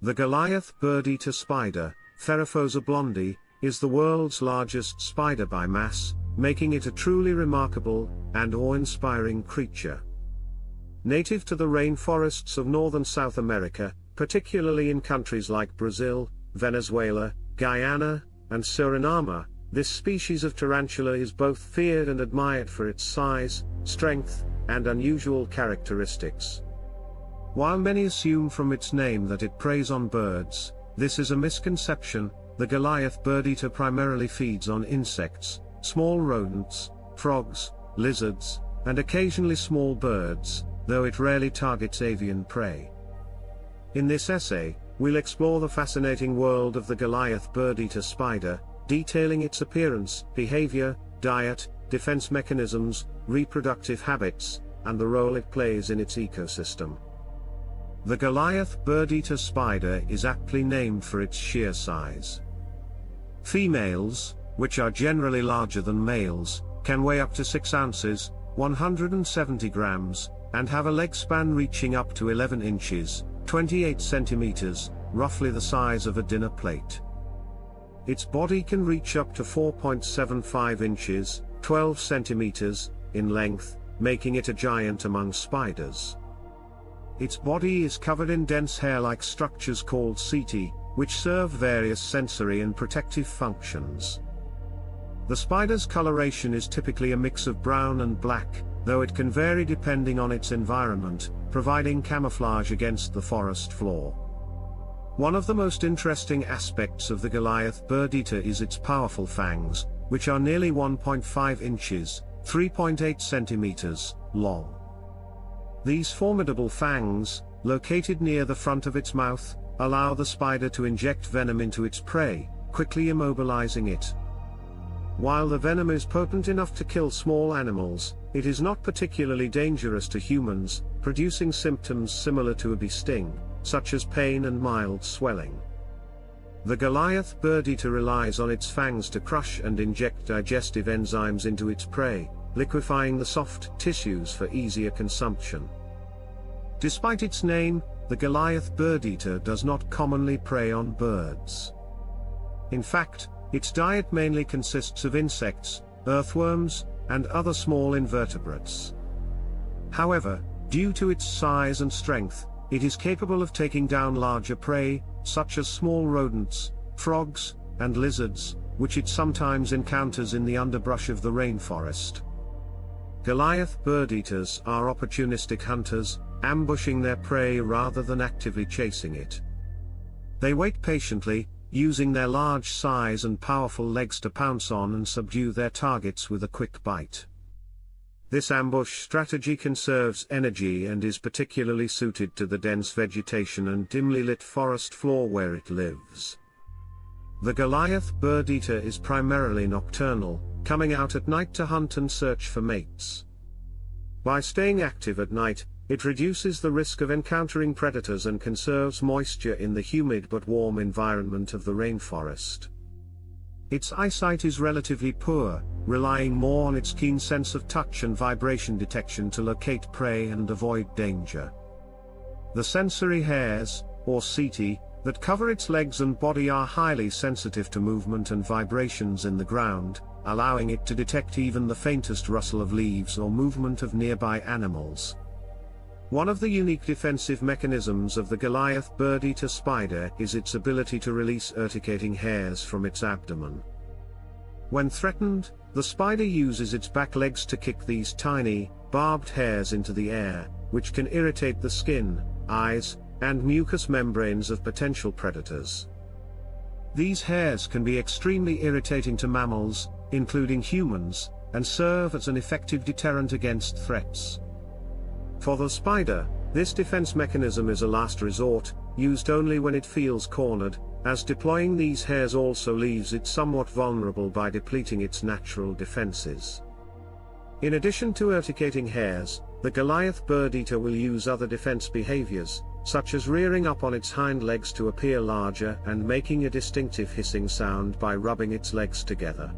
The Goliath bird-eater spider, Theraphosa blondi, is the world's largest spider by mass, making it a truly remarkable and awe-inspiring creature. Native to the rainforests of northern South America, particularly in countries like Brazil, Venezuela, Guyana, and Suriname, this species of tarantula is both feared and admired for its size, strength, and unusual characteristics. While many assume from its name that it preys on birds, this is a misconception. The Goliath bird-eater primarily feeds on insects, small rodents, frogs, lizards, and occasionally small birds, though it rarely targets avian prey. In this essay, we'll explore the fascinating world of the Goliath bird-eater spider, detailing its appearance, behavior, diet, defense mechanisms, reproductive habits, and the role it plays in its ecosystem. The Goliath bird-eater spider is aptly named for its sheer size. Females, which are generally larger than males, can weigh up to 6 ounces, 170 grams, and have a leg span reaching up to 11 inches, 28 centimeters, roughly the size of a dinner plate. Its body can reach up to 4.75 inches, 12 centimeters, in length, making it a giant among spiders. Its body is covered in dense hair-like structures called setae, which serve various sensory and protective functions. The spider's coloration is typically a mix of brown and black, though it can vary depending on its environment, providing camouflage against the forest floor. One of the most interesting aspects of the Goliath bird-eater is its powerful fangs, which are nearly 1.5 inches, 3.8 centimeters, long. These formidable fangs, located near the front of its mouth, allow the spider to inject venom into its prey, quickly immobilizing it. While the venom is potent enough to kill small animals, it is not particularly dangerous to humans, producing symptoms similar to a bee sting, such as pain and mild swelling. The Goliath bird-eater relies on its fangs to crush and inject digestive enzymes into its prey, liquefying the soft tissues for easier consumption. Despite its name, the Goliath bird-eater does not commonly prey on birds. In fact, its diet mainly consists of insects, earthworms, and other small invertebrates. However, due to its size and strength, it is capable of taking down larger prey, such as small rodents, frogs, and lizards, which it sometimes encounters in the underbrush of the rainforest. Goliath bird-eaters are opportunistic hunters, ambushing their prey rather than actively chasing it. They wait patiently, using their large size and powerful legs to pounce on and subdue their targets with a quick bite. This ambush strategy conserves energy and is particularly suited to the dense vegetation and dimly lit forest floor where it lives. The Goliath bird-eater is primarily nocturnal, coming out at night to hunt and search for mates. By staying active at night, it reduces the risk of encountering predators and conserves moisture in the humid but warm environment of the rainforest. Its eyesight is relatively poor, relying more on its keen sense of touch and vibration detection to locate prey and avoid danger. The sensory hairs, or setae, that cover its legs and body are highly sensitive to movement and vibrations in the ground, allowing it to detect even the faintest rustle of leaves or movement of nearby animals. One of the unique defensive mechanisms of the Goliath bird-eater spider is its ability to release urticating hairs from its abdomen. When threatened, the spider uses its back legs to kick these tiny, barbed hairs into the air, which can irritate the skin, eyes, and mucous membranes of potential predators. These hairs can be extremely irritating to mammals, including humans, and serve as an effective deterrent against threats. For the spider, this defense mechanism is a last resort, used only when it feels cornered, as deploying these hairs also leaves it somewhat vulnerable by depleting its natural defenses. In addition to urticating hairs, the Goliath bird-eater will use other defense behaviors, such as rearing up on its hind legs to appear larger and making a distinctive hissing sound by rubbing its legs together.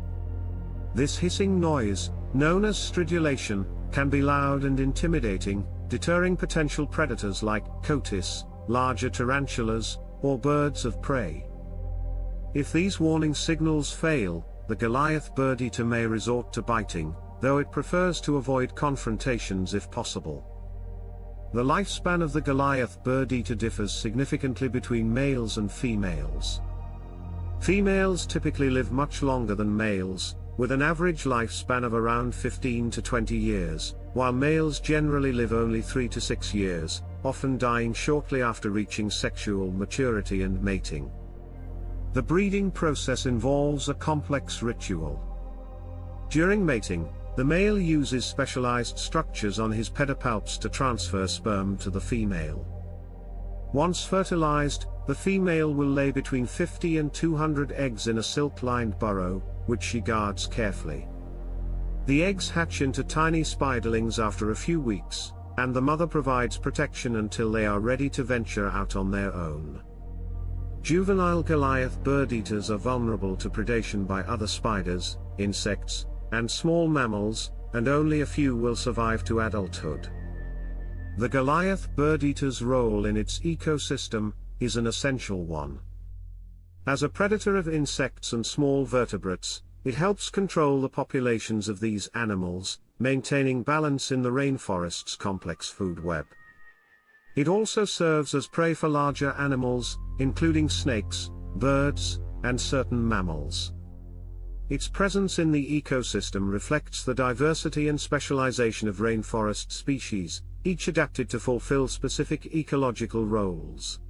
This hissing noise, known as stridulation, can be loud and intimidating, deterring potential predators like coatis, larger tarantulas, or birds of prey. If these warning signals fail, the Goliath bird-eater may resort to biting, though it prefers to avoid confrontations if possible. The lifespan of the Goliath bird-eater differs significantly between males and females. Females typically live much longer than males, with an average lifespan of around 15 to 20 years, while males generally live only 3 to 6 years, often dying shortly after reaching sexual maturity and mating. The breeding process involves a complex ritual. During mating, the male uses specialized structures on his pedipalps to transfer sperm to the female. Once fertilized, the female will lay between 50 and 200 eggs in a silk-lined burrow, which she guards carefully. The eggs hatch into tiny spiderlings after a few weeks, and the mother provides protection until they are ready to venture out on their own. Juvenile Goliath bird-eaters are vulnerable to predation by other spiders, insects, and small mammals, and only a few will survive to adulthood. The Goliath bird-eater's role in its ecosystem is an essential one. As a predator of insects and small vertebrates, it helps control the populations of these animals, maintaining balance in the rainforest's complex food web. It also serves as prey for larger animals, including snakes, birds, and certain mammals. Its presence in the ecosystem reflects the diversity and specialization of rainforest species, each adapted to fulfill specific ecological roles.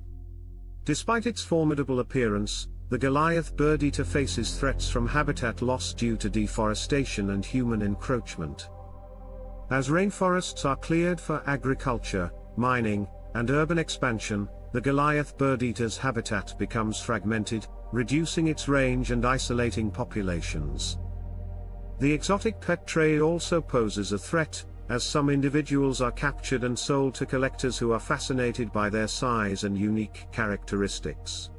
Despite its formidable appearance, the Goliath bird-eater faces threats from habitat loss due to deforestation and human encroachment. As rainforests are cleared for agriculture, mining, and urban expansion, the Goliath bird-eater's habitat becomes fragmented, reducing its range and isolating populations. The exotic pet trade also poses a threat, as some individuals are captured and sold to collectors who are fascinated by their size and unique characteristics.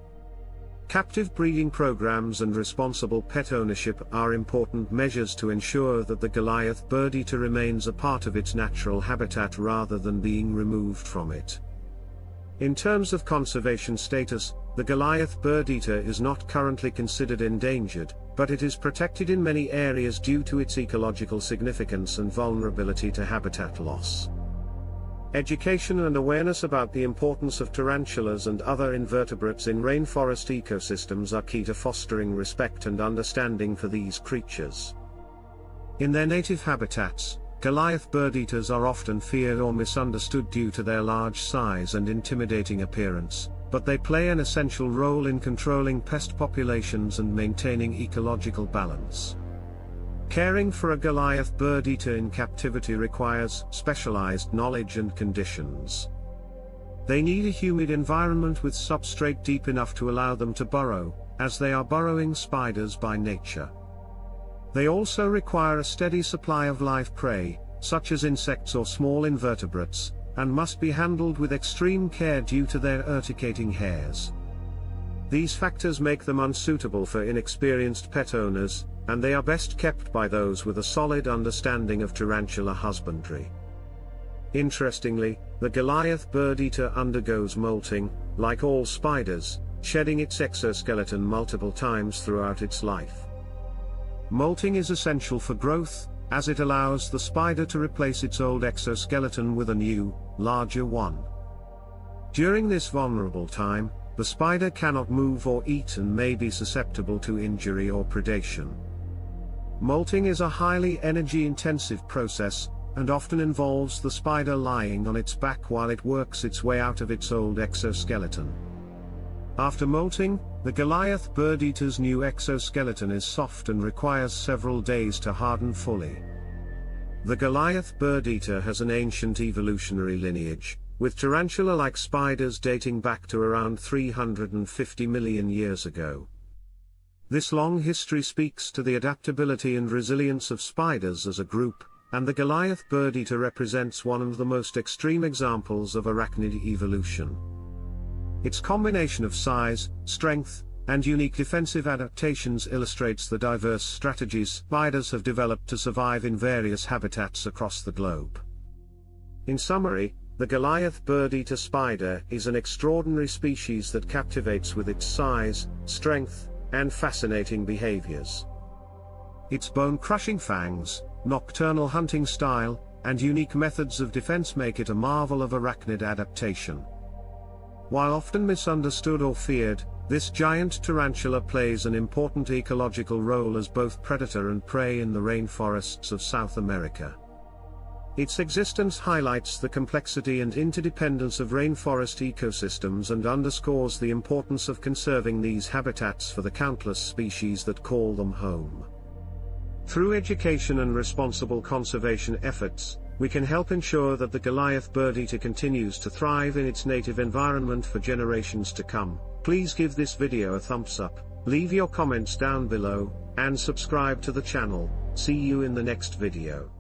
Captive breeding programs and responsible pet ownership are important measures to ensure that the Goliath bird-eater remains a part of its natural habitat rather than being removed from it. In terms of conservation status, the Goliath bird-eater is not currently considered endangered, but it is protected in many areas due to its ecological significance and vulnerability to habitat loss. Education and awareness about the importance of tarantulas and other invertebrates in rainforest ecosystems are key to fostering respect and understanding for these creatures. In their native habitats, Goliath bird-eaters are often feared or misunderstood due to their large size and intimidating appearance, but they play an essential role in controlling pest populations and maintaining ecological balance. Caring for a Goliath bird-eater in captivity requires specialized knowledge and conditions. They need a humid environment with substrate deep enough to allow them to burrow, as they are burrowing spiders by nature. They also require a steady supply of live prey, such as insects or small invertebrates, and must be handled with extreme care due to their urticating hairs. These factors make them unsuitable for inexperienced pet owners, and they are best kept by those with a solid understanding of tarantula husbandry. Interestingly, the Goliath bird-eater undergoes molting, like all spiders, shedding its exoskeleton multiple times throughout its life. Molting is essential for growth, as it allows the spider to replace its old exoskeleton with a new, larger one. During this vulnerable time, the spider cannot move or eat and may be susceptible to injury or predation. Molting is a highly energy-intensive process, and often involves the spider lying on its back while it works its way out of its old exoskeleton. After molting, the Goliath bird-eater's new exoskeleton is soft and requires several days to harden fully. The Goliath bird-eater has an ancient evolutionary lineage, with tarantula-like spiders dating back to around 350 million years ago. This long history speaks to the adaptability and resilience of spiders as a group, and the Goliath bird-eater represents one of the most extreme examples of arachnid evolution. Its combination of size, strength, and unique defensive adaptations illustrates the diverse strategies spiders have developed to survive in various habitats across the globe. In summary, The Goliath bird-eater spider is an extraordinary species that captivates with its size, strength, and fascinating behaviors. Its bone-crushing fangs, nocturnal hunting style, and unique methods of defense make it a marvel of arachnid adaptation. While often misunderstood or feared, this giant tarantula plays an important ecological role as both predator and prey in the rainforests of South America. Its existence highlights the complexity and interdependence of rainforest ecosystems and underscores the importance of conserving these habitats for the countless species that call them home. Through education and responsible conservation efforts, we can help ensure that the Goliath bird-eater continues to thrive in its native environment for generations to come. Please give this video a thumbs up, leave your comments down below, and subscribe to the channel. See you in the next video.